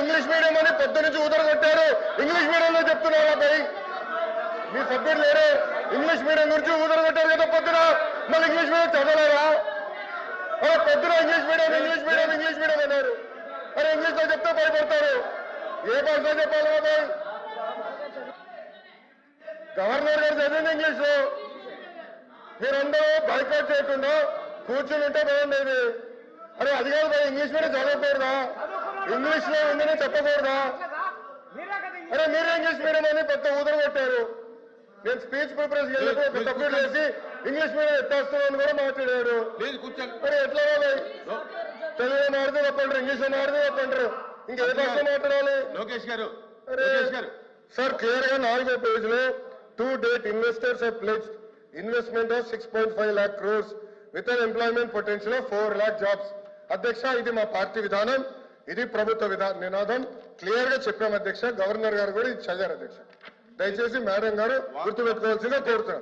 English medium అని పొద్దు నుంచి ఊదరగొట్టారు. ఇంగ్లీష్ మీడియంలో చెప్తున్నారు భయ్, మీ సభ్యులు లేరు. ఇంగ్లీష్ మీడియం గురించి ఊదరగొట్టారు కదా పొద్దున, మళ్ళీ ఇంగ్లీష్ మీడియం చదవలేరా? అరే పొద్దున ఇంగ్లీష్ మీడియం అన్నారు. అరే ఇంగ్లీష్ లో చెప్తే భయపడతారు. ఏ భాష చెప్పాలి బాబాయ్? గవర్నర్ గారు చదివింది ఇంగ్లీష్ లో. మీరందరూ బైకాట్ చేయకుండా కూర్చుని ఉంటే బాగుండేది. అరే అది కాదు భయ్, ఇంగ్లీష్ మీడియం చదవకూడదా? ఇంగ్లీష్ లో ఉందని చెప్పకూడదా? అరే మీరే ఇంగ్లీష్ మీడియం అని పెద్ద ఊదర కొట్టారు. నేను స్పీచ్ ప్రిపరేషన్ వెళ్ళినప్పుడు సబ్మిట్ చేసి ఇంగ్లీష్ మీడియం ఎత్తేస్తున్నాను కూడా మాట్లాడారు. మరి ఎట్లా బాబాయ్? తెలుగులో మాడితే తప్పంటారు, ఇంగ్లీష్ లో మాడితే తప్పంటారు, ఇంకే భాష మాట్లాడాలి? లోకేష్ గారు సార్ క్లియర్ గా 4వ పేజ్ లో to date investors have pledged investment of 6.5 lakh crores with an employment potential of 4 lakh jobs. అధ్యక్ష ఇది మా పార్టీ విధానం, ఇది ప్రభుత్వ నినాదం. క్లియర్ గా చెప్పాం అధ్యక్ష. గవర్నర్ గారు కూడా ఇది చదివారు అధ్యక్ష. దయచేసి మేడం గారు గుర్తుపెట్టుకోవాల్సిందిగా కోరుతున్నాం.